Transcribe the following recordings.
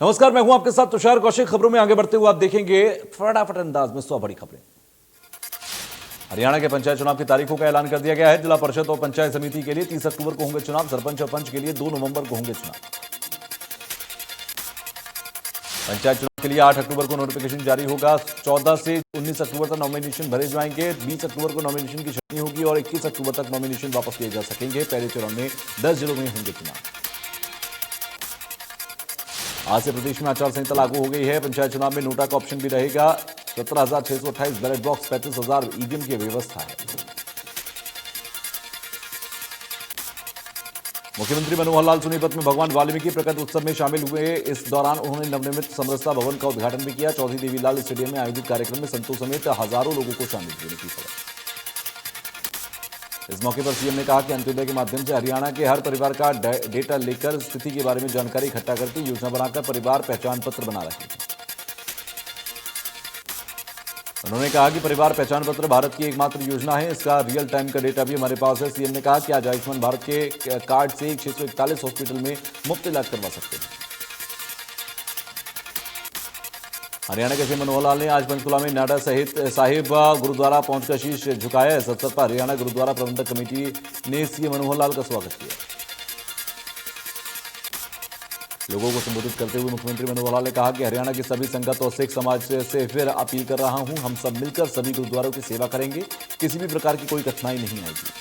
नमस्कार, मैं हूं आपके साथ तुषार कौशिक। खबरों में आगे बढ़ते हुए आप देखेंगे फटाफट अंदाज में 100 बड़ी खबरें। हरियाणा के पंचायत चुनाव की तारीखों का ऐलान कर दिया गया है। जिला परिषद और पंचायत समिति के लिए 30 अक्टूबर को होंगे चुनाव। सरपंच और पंच के लिए 2 नवंबर को होंगे चुनाव। पंचायत चुनाव के लिए 8 अक्टूबर को नोटिफिकेशन जारी होगा। 14 से 19 अक्टूबर तक नॉमिनेशन भरे जाएंगे। 20 अक्टूबर को नॉमिनेशन की छटनी होगी और 21 अक्टूबर तक नॉमिनेशन वापस लिए जा सकेंगे। पहले चरण में 10 जिलों में होंगे चुनाव। आज से प्रदेश में आचार संहिता लागू हो गई है। पंचायत चुनाव में नोटा का ऑप्शन भी रहेगा। 17,628 बैलेट बॉक्स, 35,000 ईवीएम की व्यवस्था है। मुख्यमंत्री मनोहर लाल सोनीपत में भगवान वाल्मीकि प्रकट उत्सव में शामिल हुए। इस दौरान उन्होंने नवनिर्मित समरसता भवन का उद्घाटन भी किया। चौधरी देवीलाल स्टेडियम में आयोजित कार्यक्रम में संतों समेत हजारों लोगों को शामिल होने की खबर। इस मौके पर सीएम ने कहा कि अंत्योदय के माध्यम से हरियाणा के हर परिवार का डेटा लेकर स्थिति के बारे में जानकारी इकट्ठा करके योजना बनाकर परिवार पहचान पत्र बना रहे हैं। उन्होंने कहा कि परिवार पहचान पत्र भारत की एकमात्र योजना है। इसका रियल टाइम का डेटा भी हमारे पास है। सीएम ने कहा कि आज आयुष्मान भारत के कार्ड से 641 हॉस्पिटल में मुफ्त इलाज करवा सकते हैं। हरियाणा के सीएम मनोहर लाल ने आज पंचकुला में नाडा साहिब गुरुद्वारा पहुंचकर शीश झुकाया। इस अवसर पर हरियाणा गुरुद्वारा प्रबंधक कमेटी ने सीएम मनोहर लाल का स्वागत किया। लोगों को संबोधित करते हुए मुख्यमंत्री मनोहर लाल ने कहा कि हरियाणा की सभी संगत और सिख समाज से फिर अपील कर रहा हूं, हम सब मिलकर सभी गुरुद्वारों की सेवा करेंगे। किसी भी प्रकार की कोई कठिनाई नहीं आएगी।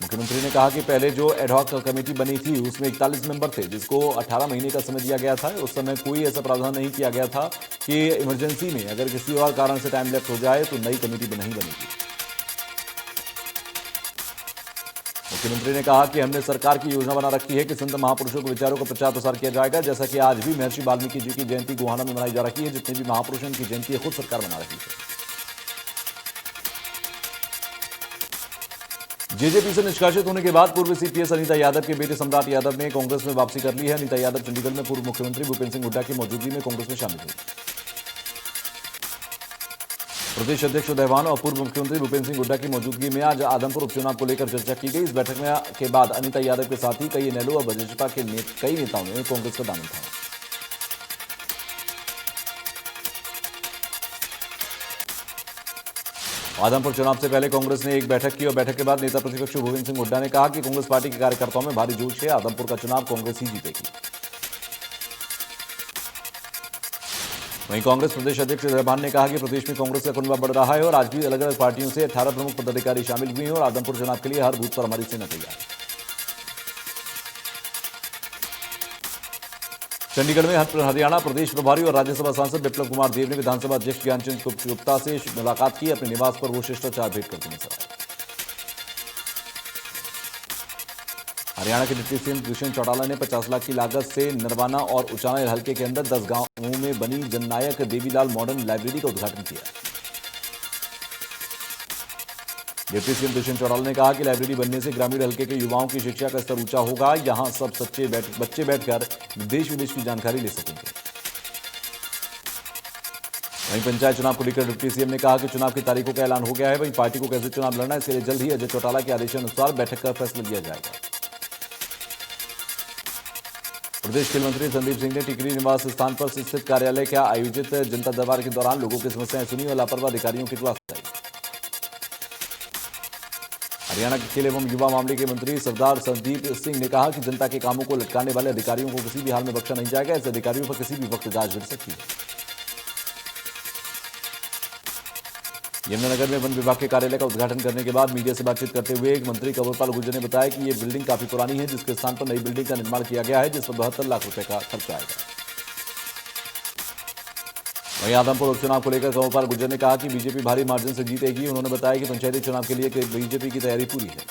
मुख्यमंत्री ने कहा कि पहले जो एडहॉक कमेटी बनी थी उसमें 41 मेंबर थे, जिसको 18 महीने का समय दिया गया था। उस समय कोई ऐसा प्रावधान नहीं किया गया था कि इमरजेंसी में अगर किसी और कारण से टाइम लेफ्ट हो जाए तो नई कमेटी नहीं बनेगी। मुख्यमंत्री ने कहा कि हमने सरकार की योजना बना रखी है कि संत महापुरुषों के विचारों का प्रचार प्रसार किया जाएगा। जैसा कि आज भी महर्षि वाल्मीकि जी की जयंती गोहाना में मनाई जा रही है। जितने भी महापुरुषों की जयंती है खुद सरकार बना रही है। जेजेपी से निष्कासित होने के बाद पूर्व सीपीएस अनीता यादव के बेटे सम्राट यादव ने कांग्रेस में वापसी कर ली है। अनीता यादव चंडीगढ़ में पूर्व मुख्यमंत्री भूपेंद्र सिंह हुड्डा की मौजूदगी में कांग्रेस में शामिल हुई। प्रदेश अध्यक्ष उदयवान और पूर्व मुख्यमंत्री भूपेंद्र सिंह हुड्डा की मौजूदगी में आज आदमपुर उपचुनाव को लेकर चर्चा की गई। इस बैठक के बाद अनीता यादव के साथ ही कई इनेलो और भाजपा के कई नेताओं ने कांग्रेस का दामन थामा। आदमपुर चुनाव से पहले कांग्रेस ने एक बैठक की और बैठक के बाद नेता प्रतिपक्ष भूपेंद्र सिंह हुड्डा ने कहा कि कांग्रेस पार्टी के कार्यकर्ताओं में भारी जोश है। आदमपुर का चुनाव कांग्रेस ही जीतेगी। वहीं कांग्रेस प्रदेश अध्यक्ष उदयवान ने कहा कि प्रदेश में कांग्रेस का कुनबा बढ़ रहा है और आज भी अलग अलग पार्टियों से 18 प्रमुख पदाधिकारी शामिल हुए हैं और आदमपुर चुनाव के लिए हर बूथ पर हमारी सेना तैयार है। चंडीगढ़ में हरियाणा प्रदेश प्रभारी और राज्यसभा सांसद विप्लव कुमार देव ने विधानसभा अध्यक्ष ज्ञानचंद गुप्ता से मुलाकात की। अपने निवास पर वो शिष्टाचार भेंट करते नजर आए। हरियाणा के डिप्टी सीएम दुष्यंत चौटाला ने 50 लाख की लागत से नरवाना और उचाना हल्के के अंदर 10 गांवों में बनी जननायक देवीलाल मॉडर्न लाइब्रेरी का उद्घाटन किया। डिप्टी सीएम दुष्यंत चौटाला ने कहा कि लाइब्रेरी बनने से ग्रामीण हल्के के युवाओं की शिक्षा का स्तर ऊंचा होगा। यहां सब बच्चे बैठकर देश विदेश की जानकारी ले सकेंगे। वहीं पंचायत चुनाव को लेकर डिप्टी सीएम ने कहा कि चुनाव की तारीखों का ऐलान हो गया है। वहीं पार्टी को कैसे चुनाव लड़ना है इसके लिए जल्द ही अजय चौटाला के आदेशानुसार बैठक कर फैसला लिया जाएगा। प्रदेश खेल मंत्री संदीप सिंह ने टिकरी निवास स्थान पर स्थित कार्यालय का आयोजित जनता दरबार के दौरान लोगों की समस्याएं सुनी और लापरवाह अधिकारियों की क्लास लगाई। हरियाणा के खेल एवं युवा मामले के मंत्री सरदार संदीप सिंह ने कहा कि जनता के कामों को लटकाने वाले अधिकारियों को किसी भी हाल में बख्शा नहीं जाएगा। ऐसे अधिकारियों पर किसी भी वक्त जांच भिड़ सकती है। यमुनानगर में वन विभाग के कार्यालय का उद्घाटन करने के बाद मीडिया से बातचीत करते हुए एक मंत्री कंवरपाल गुर्जर ने बताया कि यह बिल्डिंग काफी पुरानी है, जिसके स्थान पर नई बिल्डिंग का निर्माण किया गया है, जिस पर 72 लाख रुपए का खर्च आएगा। वहीं आदमपुर उपचुनाव को लेकर कंवरपाल गुर्जर ने कहा कि बीजेपी भारी मार्जिन से जीतेगी। उन्होंने बताया कि पंचायती चुनाव के लिए बीजेपी की तैयारी पूरी है।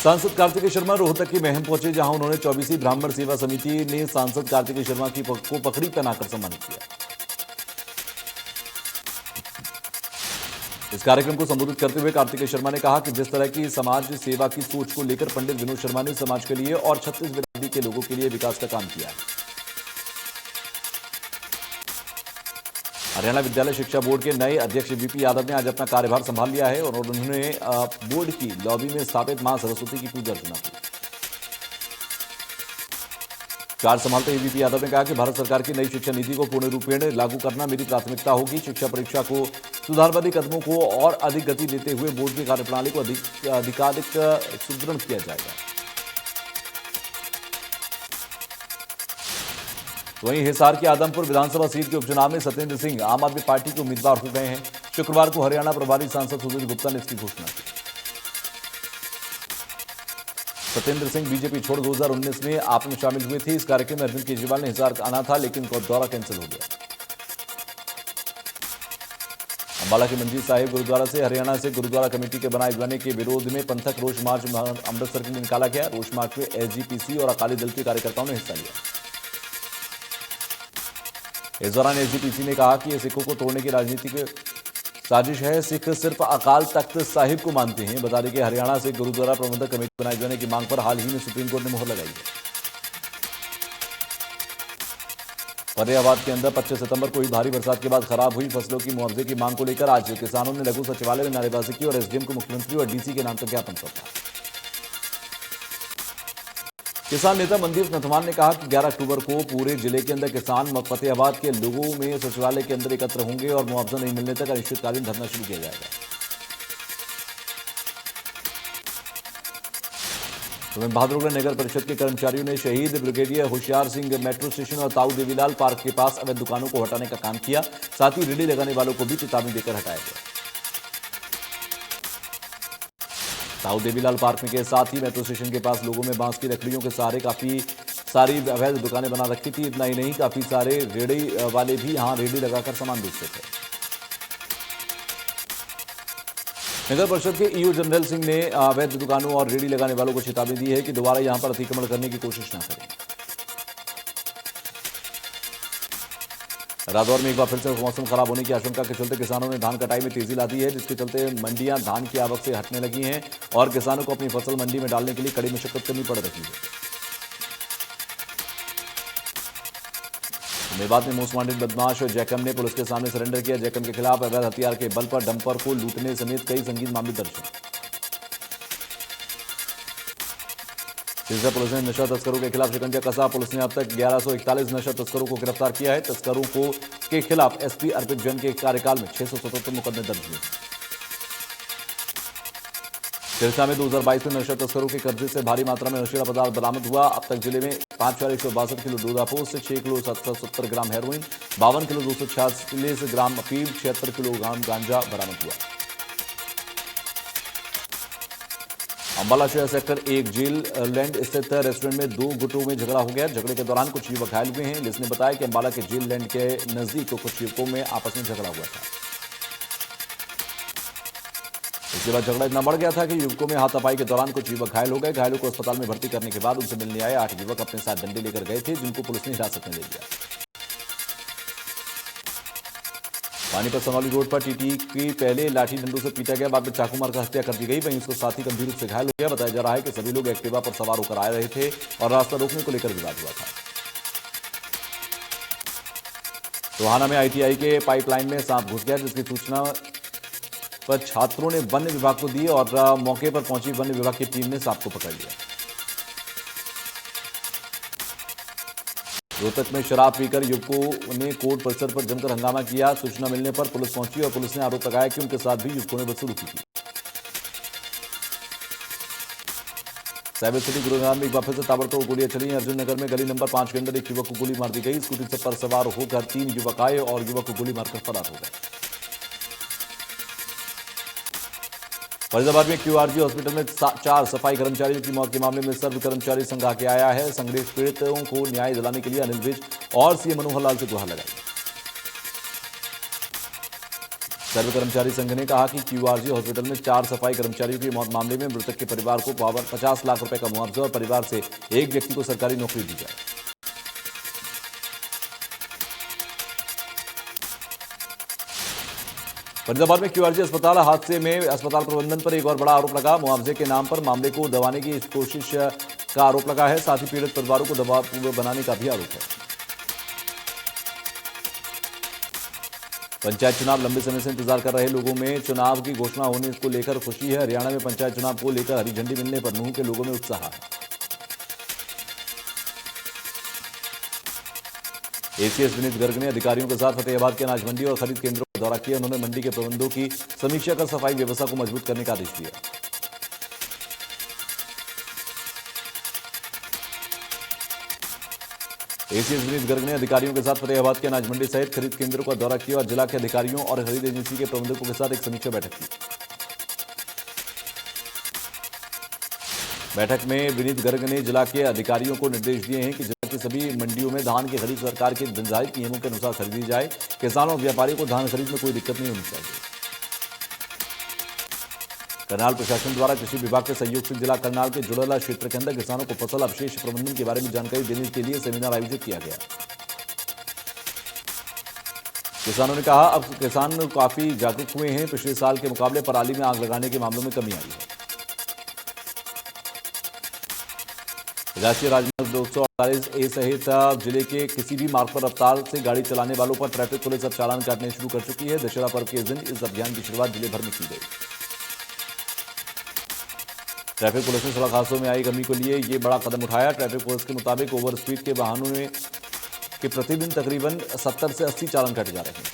सांसद कार्तिकेय शर्मा रोहतक की महम पहुंचे, जहां उन्होंने 24वीं ब्राह्मण सेवा समिति ने सांसद कार्तिकेय शर्मा को पगड़ी पहनाकर सम्मानित किया। इस कार्यक्रम को संबोधित करते हुए कार्तिकेय शर्मा ने कहा कि जिस तरह की समाज सेवा की सोच को लेकर पंडित विनोद शर्मा ने समाज के लिए और छत्तीस बिरादरी के लोगों के लिए विकास का काम किया है। हरियाणा विद्यालय शिक्षा बोर्ड के नए अध्यक्ष वीपी यादव ने आज अपना कार्यभार संभाल लिया है और उन्होंने बोर्ड की लॉबी में स्थापित मां सरस्वती की पूजा अर्चना की। कार्य संभालते ही वीपी यादव ने कहा कि भारत सरकार की नई शिक्षा नीति को पूर्ण रूपेण लागू करना मेरी प्राथमिकता होगी। शिक्षा परीक्षा को सुधारवादी कदमों को और अधिक गति देते हुए बोर्ड की कार्यप्रणाली को अधिकाधिक सुदृढ़ किया जाएगा। वहीं हिसार की आदमपुर विधानसभा सीट के उपचुनाव में सत्येंद्र सिंह आम आदमी पार्टी के उम्मीदवार हो गए हैं। शुक्रवार को हरियाणा प्रभारी सांसद सुधीर गुप्ता ने इसकी घोषणा की। सत्येंद्र सिंह बीजेपी छोड़ 2019 में आप में शामिल हुए थे। इस कार्यक्रम में अरविंद केजरीवाल ने हिसार आना था, लेकिन दौरा कैंसिल हो गया। अंबाला के मंजीर साहिब गुरुद्वारा से हरियाणा से गुरुद्वारा कमेटी के बनाए जाने के विरोध में पंथक रोष मार्च अमृतसर में निकाला गया। रोष मार्च में एसजीपीसी और अकाली दल के कार्यकर्ताओं ने हिस्सा लिया। इस दौरान एसजीपीसी ने कहा कि यह सिखों को तोड़ने की राजनीतिक साजिश है। सिख सिर्फ अकाल तख्त साहिब को मानते हैं। बता दें कि हरियाणा से गुरुद्वारा प्रबंधक कमेटी बनाए जाने की मांग पर हाल ही में सुप्रीम कोर्ट ने मुहर लगाई है। फतेहाबाद के अंदर 25 सितंबर को ही भारी बरसात के बाद खराब हुई फसलों की मुआवजे की मांग को लेकर आज किसानों ने लघु सचिवालय में नारेबाजी की और एसडीएम को मुख्यमंत्री और डीसी के नाम पर ज्ञापन सौंपा। किसान नेता मनदीप नथवान ने कहा कि 11 अक्टूबर को पूरे जिले के अंदर किसान फतेहाबाद के लोगों में सचिवालय के अंदर एकत्र होंगे और मुआवजा नहीं मिलने तक अनिश्चितकालीन धरना शुरू किया जाएगा। वहीं बहादुरगढ़ नगर परिषद के कर्मचारियों ने शहीद brigadier Hoshiyar Singh metro station और ताऊ देवीलाल पार्क के पास अवैध दुकानों को हटाने का काम किया। साथ ही रेडी लगाने वालों को भी चेतावनी देकर हटाया गया। ताऊ देवीलाल पार्क में के साथ ही मेट्रो स्टेशन के पास लोगों में बांस की लकड़ियों के सहारे काफी सारी अवैध दुकानें बना रखी थी। इतना ही नहीं, काफी सारे रेडी वाले भी यहां रेडी लगाकर सामान बेचते थे। नगर परिषद के ईओ जनरल सिंह ने अवैध दुकानों और रेडी लगाने वालों को चेतावनी दी है कि दोबारा यहां पर अतिक्रमण करने की कोशिश न करें। रादौर में एक बार फिर से मौसम खराब होने की आशंका के चलते किसानों ने धान कटाई में तेजी ला दी है, जिसके चलते मंडियां धान की आवक से हटने लगी हैं और किसानों को अपनी फसल मंडी में डालने के लिए कड़ी मशक्कत करनी पड़ रही है। मेवात में मोस्ट वांटेड बदमाश जैकम ने पुलिस के सामने सरेंडर किया। जैकम के खिलाफ अवैध हथियार के बल पर डंपर को लूटने समेत कई संगीन मामले दर्ज हैं। सिरसा पुलिस ने नशा तस्करों के खिलाफ शिकंजा कसा। पुलिस ने अब तक 1141 नशा तस्करों को गिरफ्तार किया है। तस्करों को के खिलाफ एसपी अर्पित जैन के कार्यकाल में 677 मुकदमे दर्ज हुए। सिरसा में 2022 में नशा तस्करों के कब्जे से भारी मात्रा में नशीला पदार्थ बरामद हुआ। अब तक जिले में 5,162 किलो डोडापोस, 6 kilo 770 gram heroin, 52 kilo 246 gram अफीम, 76 किलोग्राम गांजा बरामद हुआ। अंबाला शहर सेक्टर 1 जेल लैंड स्थित रेस्टोरेंट में 2 गुटों में झगड़ा हो गया। झगड़े के दौरान कुछ युवक घायल हुए हैं। पुलिस ने बताया कि अंबाला के जेल लैंड के नजदीक कुछ युवकों में आपस में झगड़ा हुआ था। इसके बाद झगड़ा इतना बढ़ गया था कि युवकों में हाथापाई के दौरान कुछ युवक घायल हो गए। घायलों को अस्पताल में भर्ती करने के बाद उनसे मिलने आए 8 युवक अपने साथ डंडे लेकर गए थे, जिनको पुलिस ने हिरासत में ले लिया। पानीपत सनौली रोड पर टीटी की पहले लाठी डंडों से पीटा गया, बाद में चाकू मारकर हत्या कर दी गई। वहीं उसको साथी गंभीर रूप से घायल हो गया। बताया जा रहा है कि सभी लोग एक्टिवा पर सवार होकर आ रहे थे और रास्ता रोकने को लेकर विवाद हुआ था। टोहाना में आईटीआई के पाइपलाइन में सांप घुस गया, जिसकी सूचना पर छात्रों ने वन विभाग को दी और मौके पर पहुंची वन विभाग की टीम ने सांप को पकड़ लिया। रोहतक में शराब पीकर युवकों ने कोर्ट परिसर पर जमकर हंगामा किया। सूचना मिलने पर पुलिस पहुंची और पुलिस ने आरोप लगाया कि उनके साथ भी युवकों ने बदसलूकी की। साइबर सिटी गुरुग्राम में एक बार फिर से ताबड़तोड़ गोलियां चली। अर्जुन नगर में गली नंबर 5 के अंदर एक युवक को गोली मार दी गई। स्कूटी पर सवार होकर 3 युवक आए और युवक को गोली मारकर फरार हो गए। फरीदाबाद में क्यूआरजी हॉस्पिटल में 4 सफाई कर्मचारियों की मौत के मामले में सर्व कर्मचारी संघ आगे आया है। संघ ने पीड़ितों को न्याय दिलाने के लिए अनिल विज और सीएम मनोहर लाल से गुहार लगाई। सर्व कर्मचारी संघ ने कहा कि क्यूआरजी हॉस्पिटल में 4 सफाई कर्मचारियों की मौत मामले में मृतक के परिवार को 50 लाख रुपए का मुआवजा और परिवार से एक व्यक्ति को सरकारी नौकरी दी जाए। फरीदाबाद में क्यूआरजी अस्पताल हादसे में अस्पताल प्रबंधन पर एक और बड़ा आरोप लगा। मुआवजे के नाम पर मामले को दबाने की कोशिश का आरोप लगा है। साथ ही पीड़ित परिवारों को दबाव बनाने का भी आरोप है। पंचायत चुनाव लंबे समय से इंतजार कर रहे लोगों में चुनाव की घोषणा होने को लेकर खुशी है। हरियाणा में पंचायत चुनाव को लेकर हरी झंडी मिलने पर नूंह के लोगों में उत्साह है। एसीएस विनीत गर्ग ने अधिकारियों के साथ फतेहाबाद के अनाज मंडी और खरीद केंद्रों का दौरा किया। उन्होंने मंडी के प्रबंधों की समीक्षा कर सफाई व्यवस्था को मजबूत करने का आदेश दिया। एसीएस विनीत गर्ग ने अधिकारियों के साथ फतेहाबाद के अनाज मंडी सहित खरीद केंद्रों का दौरा किया और जिला के अधिकारियों और खरीद एजेंसी के प्रबंधकों के साथ एक समीक्षा बैठक की। बैठक में विनीत गर्ग ने जिला के अधिकारियों को निर्देश दिए हैं कि जिला की सभी मंडियों में धान की खरीद सरकार के निर्धारित नियमों के अनुसार खरीदी जाए। किसानों और व्यापारियों को धान खरीद में कोई दिक्कत नहीं होनी चाहिए। करनाल प्रशासन द्वारा कृषि विभाग के सहयोग से जिला करनाल के जुड़ला क्षेत्र के अंदर किसानों को फसल अवशेष प्रबंधन के बारे में जानकारी देने के लिए सेमिनार आयोजित किया गया। किसानों ने कहा अब किसान काफी जागरूक हुए हैं। पिछले साल के मुकाबले पराली में आग लगाने के मामलों में कमी आई है। राष्ट्रीय राजमार्ग 248A सहित जिले के किसी भी मार्ग पर रफ्तार से गाड़ी चलाने वालों पर ट्रैफिक पुलिस अब चालान काटने शुरू कर चुकी है। दशहरा पर्व के दिन इस अभियान की शुरुआत जिले भर में की गई। ट्रैफिक पुलिस ने सड़क हादसों में आई कमी के लिए ये बड़ा कदम उठाया। ट्रैफिक पुलिस के मुताबिक ओवर स्पीड के वाहनों में के प्रतिदिन तकरीबन 70 से 80 चालान काटे जा रहे हैं।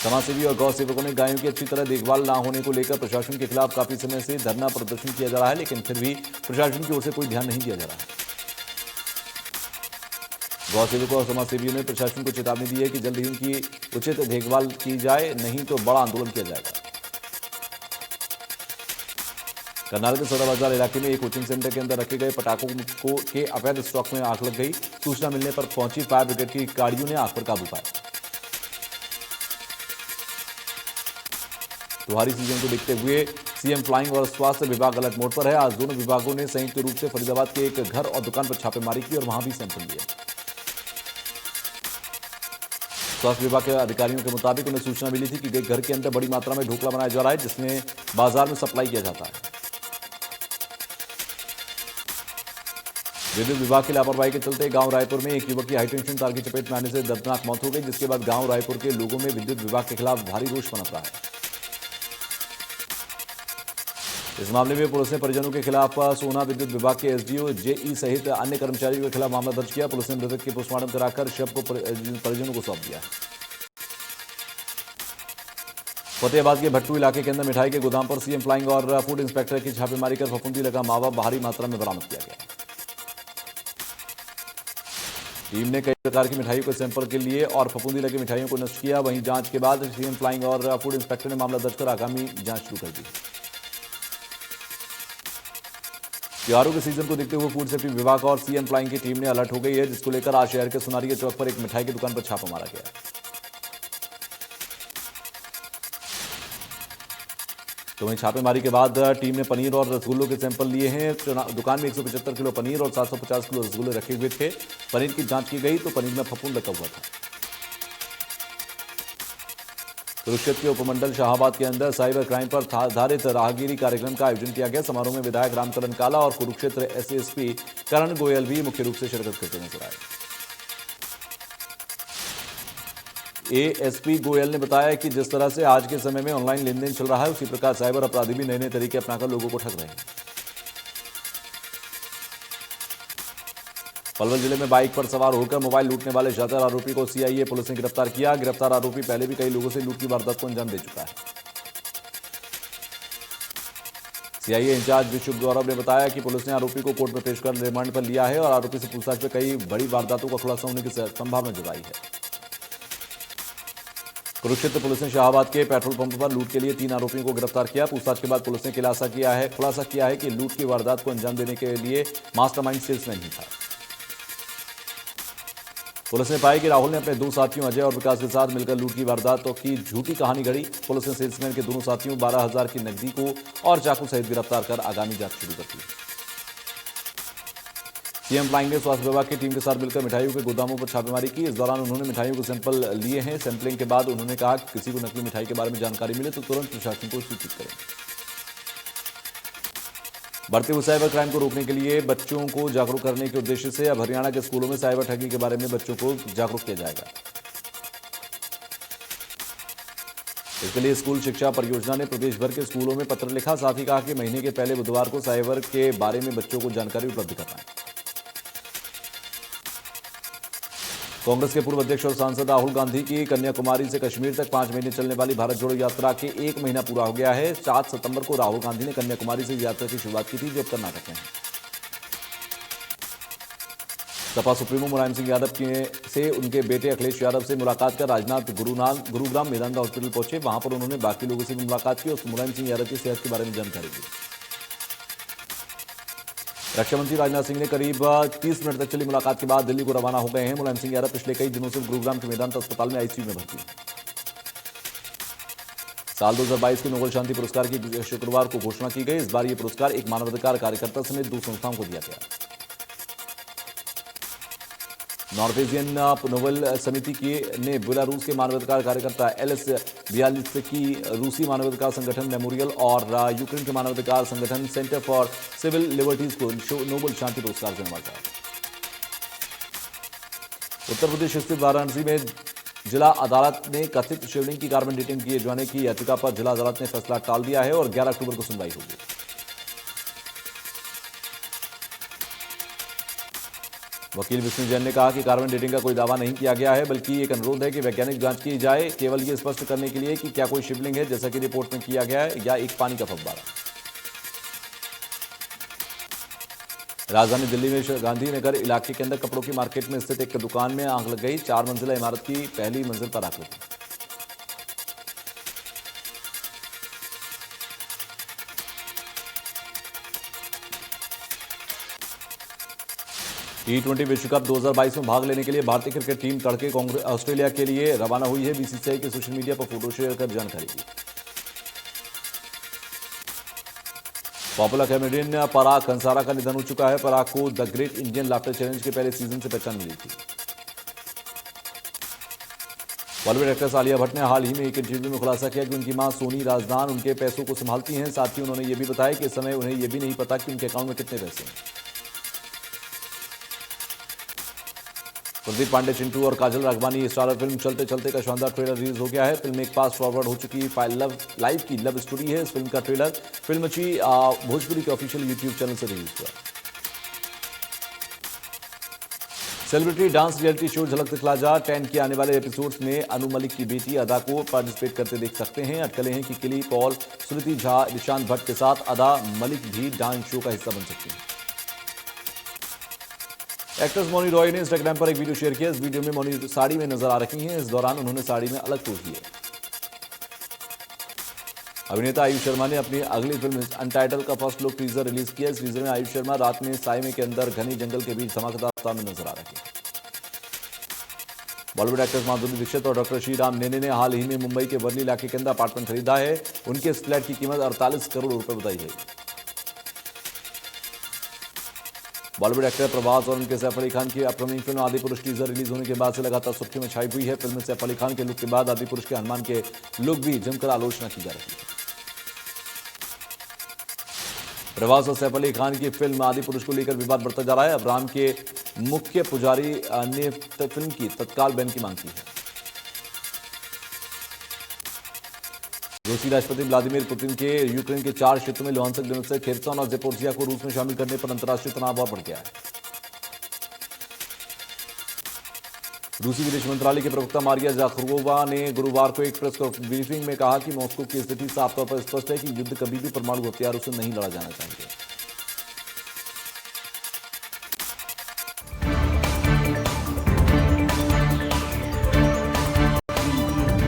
समाजसेवी और गौ सेवकों ने गायों की अच्छी तरह देखभाल न होने को लेकर प्रशासन के खिलाफ काफी समय से धरना प्रदर्शन किया जा रहा है, लेकिन फिर भी प्रशासन की ओर से कोई ध्यान नहीं दिया जा रहा है। गौ सेवकों और समाजसेवियों ने प्रशासन को चेतावनी दी है कि जल्द ही उनकी उचित देखभाल की जाए, नहीं तो बड़ा आंदोलन किया जाएगा। करनाल के सौदा बाजार इलाके में एक कोचिंग सेंटर के अंदर रखे गए पटाखों के अवैध स्टॉक में आग लग गई। सूचना मिलने पर पहुंची फायर ब्रिगेड की गाड़ियों ने आग पर काबू पाया। त्योहारी सीजन को देखते हुए सीएम फ्लाइंग और स्वास्थ्य विभाग अलर्ट मोड पर है। आज दोनों विभागों ने संयुक्त रूप से फरीदाबाद के एक घर और दुकान पर छापेमारी की और वहां भी सैंपल लिए। स्वास्थ्य विभाग के अधिकारियों के मुताबिक उन्हें सूचना मिली थी कि घर के अंदर बड़ी मात्रा में ढोकला बनाया जा रहा है, जिसमें बाजार में सप्लाई किया जाता है। विद्युत विभाग की लापरवाही के चलते गांव रायपुर में एक युवक की हाईटेंशन तार की चपेट में आने से दर्दनाक मौत हो गई, जिसके बाद गांव रायपुर के लोगों में विद्युत विभाग के खिलाफ भारी रोष पनप रहा है। इस मामले में पुलिस ने परिजनों के खिलाफ सोना विद्युत विभाग के एसडीओ जेई सहित अन्य कर्मचारियों के खिलाफ मामला दर्ज किया। पुलिस ने मृतक के पोस्टमार्टम कराकर शव को परिजनों को सौंप दिया। फतेहाबाद के भट्टू इलाके के अंदर मिठाई के गोदाम पर सीएम फ्लाइंग और फूड इंस्पेक्टर की छापेमारी कर फफूंदी लगा मावा भारी मात्रा में बरामद किया गया। टीम ने कई प्रकार की मिठाइयों के सैंपल के लिए और फफूंदी लगी मिठाइयों को नष्ट किया। वहीं जांच के बाद सीएम फ्लाइंग और फूड इंस्पेक्टर ने मामला दर्ज कर आगामी जांच शुरू कर दी। त्योहारों के सीजन को देखते हुए फूड सेफ्टी विभाग और सीएम फ्लाइंग की टीम ने अलर्ट हो गई है, जिसको लेकर आज शहर के सुनारिया चौक पर एक मिठाई की दुकान पर छापा मारा गया। तो वहीं छापेमारी के बाद टीम ने पनीर और रसगुल्लों के सैंपल लिए हैं। दुकान में 175 किलो पनीर और 750 किलो रसगुल्ले रखे हुए थे। पनीर की जांच की गई तो पनीर में फफूंद लगा हुआ था। कुरुक्षेत्र के उपमंडल शाहाबाद के अंदर साइबर क्राइम पर आधारित राहगीरी कार्यक्रम का आयोजन किया गया। समारोह में विधायक रामकरण काला और कुरुक्षेत्र एसएसपी करण गोयल भी मुख्य रूप से शिरकत करते नजर आए। एएसपी गोयल ने बताया कि जिस तरह से आज के समय में ऑनलाइन लेन देन चल रहा है, उसी प्रकार साइबर अपराधी भी नए नए तरीके अपनाकर लोगों को ठग रहे हैं। पलवल जिले में बाइक पर सवार होकर मोबाइल लूटने वाले शातिर आरोपी को सीआईए पुलिस ने गिरफ्तार किया। गिरफ्तार आरोपी पहले भी कई लोगों से लूट की वारदात को अंजाम दे चुका है। सीआईए इंचार्ज विश्व गौरव ने बताया कि पुलिस ने आरोपी को कोर्ट में पेश कर रिमांड पर लिया है और आरोपी से पूछताछ में कई बड़ी वारदातों का खुलासा होने की संभावना जताई है। कुरुक्षेत्र पुलिस ने शाहाबाद के पेट्रोल पंप पर लूट के लिए 3 आरोपियों को गिरफ्तार किया। पूछताछ के बाद पुलिस ने खुलासा किया है कि लूट की वारदात को अंजाम देने के लिए मास्टरमाइंड सेल्समैन ही था। पुलिस ने पाया कि राहुल ने अपने 2 साथियों अजय और विकास के साथ मिलकर लूट की वारदातों की झूठी कहानी गढ़ी। पुलिस ने सेल्समैन के दोनों साथियों 12,000 की नकदी को और चाकू सहित गिरफ्तार कर आगामी जांच शुरू कर दी। सीएम फ्लाइंग ने स्वास्थ्य विभाग की टीम के साथ मिलकर मिठाइयों के गोदामों पर छापेमारी की। इस दौरान उन्होंने मिठाइयों के सैंपल लिए हैं। सैंपलिंग के बाद उन्होंने कहा कि किसी को नकली मिठाई के बारे में जानकारी मिले तो तुरंत प्रशासन को सूचित करें। बढ़ते हुए साइबर क्राइम को रोकने के लिए बच्चों को जागरूक करने के उद्देश्य से अब हरियाणा के स्कूलों में साइबर ठगी के बारे में बच्चों को जागरूक किया जाएगा। इसके लिए स्कूल शिक्षा परियोजना ने प्रदेश भर के स्कूलों में पत्र लिखा, साथ ही कहा कि महीने के पहले बुधवार को साइबर के बारे में बच्चों को जानकारी उपलब्ध कराएं। कांग्रेस के पूर्व अध्यक्ष और सांसद राहुल गांधी की कन्याकुमारी से कश्मीर तक 5 महीने चलने वाली भारत जोड़ो यात्रा के 1 महीना पूरा हो गया है। 7 सितंबर को राहुल गांधी ने कन्याकुमारी से यात्रा की शुरुआत की थी, जो अब कर्नाटक में है। सपा सुप्रीमो मुलायम सिंह यादव से उनके बेटे अखिलेश यादव से मुलाकात कर राजनाथ गुरुग्राम मेदांता हॉस्पिटल पहुंचे। वहां पर उन्होंने बाकी लोगों से भी मुलाकात की और मुलायम सिंह यादव की सेहत के बारे में जानकारी दी। रक्षा मंत्री राजनाथ सिंह ने करीब 30 मिनट तक चली मुलाकात के बाद दिल्ली को रवाना हो गए हैं। मुलायम सिंह यादव पिछले कई दिनों से गुरुग्राम के मेदांता अस्पताल में आईसीयू में भर्ती हैं। साल 2022 के नोबेल शांति पुरस्कार की शुक्रवार को घोषणा की गई। इस बार यह पुरस्कार एक मानवाधिकार कार्यकर्ता समेत 2 संस्थाओं को दिया गया। नॉर्थ एशियन नोबेल समिति ने बेलारूस के मानवाधिकार कार्यकर्ता एलिस बियालित्स्की, रूसी मानवाधिकार संगठन मेमोरियल और यूक्रेन के मानवाधिकार संगठन सेंटर फॉर सिविल लिबर्टीज को नोबेल शांति पुरस्कार से नवाजा। उत्तर प्रदेश स्थित वाराणसी में जिला अदालत ने कथित शिवलिंग की कार्बन डेटिंग किए जाने की याचिका पर जिला अदालत ने फैसला टाल दिया है और 11 अक्टूबर को सुनवाई होगी। वकील विष्णु जैन ने कहा कि कार्बन डेटिंग का कोई दावा नहीं किया गया है, बल्कि एक अनुरोध है कि वैज्ञानिक जांच की जाए, केवल ये स्पष्ट करने के लिए कि क्या कोई शिवलिंग है जैसा कि रिपोर्ट में किया गया है या एक पानी का फव्वारा। राजधानी दिल्ली में गांधीनगर इलाके के अंदर कपड़ों की मार्केट में स्थित एक दुकान में आग लग गई। 4 मंजिला इमारत की पहली मंजिल पर आग लगी। T20 विश्व कप 2022 में भाग लेने के लिए भारतीय क्रिकेट टीम तड़के ऑस्ट्रेलिया के लिए रवाना हुई है। बीसीसीआई के सोशल मीडिया पर फोटो शेयर कर जानकारी दी। पॉपुलर कॉमेडियन पराग कंसारा का निधन हो चुका है। पराग को the great Indian laughter challenge के पहले सीजन से पहचान मिली थी। बॉलीवुड एक्ट्रेस आलिया भट्ट ने हाल ही में एक इंटरव्यू में खुलासा किया कि उनकी मां सोनी राजदान उनके पैसों को संभालती हैं। साथ ही उन्होंने यह भी बताया कि इस समय उन्हें यह भी नहीं पता कि उनके अकाउंट में कितने पैसे हैं। प्रदीप पांडे, चिंटू और काजल राघवानी स्टारर फिल्म चलते चलते का शानदार ट्रेलर रिलीज हो गया है। फिल्म एक फास्ट फॉरवर्ड हो चुकी लाइव की लव स्टोरी है। इस फिल्म का ट्रेलर फिल्म अच्छी भोजपुरी के ऑफिशियल यूट्यूब चैनल से रिलीज हुआ। सेलिब्रिटी डांस रियलिटी शो झलक दिखला जा 10 के आने वाले एपिसोड्स में अनु मलिक की बेटी अदा को पार्टिसिपेट करते देख सकते हैं। अटकलें हैं कि किली पॉल, सुनीति झा, निशांत भट्ट के साथ अदा मलिक भी डांस शो का हिस्सा बन सकती हैं। एक्ट्रेस मौनी रॉय ने इंस्टाग्राम पर एक वीडियो शेयर किया। इस वीडियो में मौनी साड़ी में नजर आ रही हैं। इस दौरान उन्होंने साड़ी में अलग पोज दिए। अभिनेता आयुष शर्मा ने अपनी अगली फिल्म अनटाइटल का फर्स्ट लुक टीजर रिलीज किया। इस टीजर में आयुष शर्मा रात में साइमे के अंदर घने जंगल के बीच धमाकेदार अवस्था में नजर आ रहे हैं। बॉलीवुड एक्ट्रेस माधुरी दीक्षित और डॉक्टर श्रीराम नेने ने हाल ही में मुंबई के वर्ली इलाके के अंदर अपार्टमेंट खरीदा है। उनके इस फ्लैट की कीमत 48 करोड़ रुपए बताई गई। बॉलीवुड एक्टर प्रभास और उनके सैफ अली खान की अपकमिंग फिल्म आदि पुरुष टीजर रिलीज होने के बाद से लगातार सुर्खी में छाई हुई है। फिल्म में सैफ अली खान के लुक के बाद आदि पुरुष के हनुमान के लुक भी जमकर आलोचना की जा रही है। प्रभास और सैफ अली खान की फिल्म आदि पुरुष को लेकर विवाद बढ़ता जा रहा है। अब्राहम के मुख्य पुजारी ने फिल्म की तत्काल बैन की मांग की है। रूसी राष्ट्रपति व्लादिमीर पुतिन के यूक्रेन के 4 क्षेत्रों में लुहांस्क, डोनेत्स्क, खेर्सन और ज़पोरिज़िया को रूस में शामिल करने पर अंतर्राष्ट्रीय तनाव और बढ़ गया है। रूसी विदेश मंत्रालय के प्रवक्ता मारिया जाखरोवा ने गुरुवार को एक प्रेस ब्रीफिंग में कहा कि मॉस्को की स्थिति साफ तौर पर स्पष्ट है कि युद्ध कभी भी परमाणु हथियारों से नहीं लड़ा जाना चाहिए।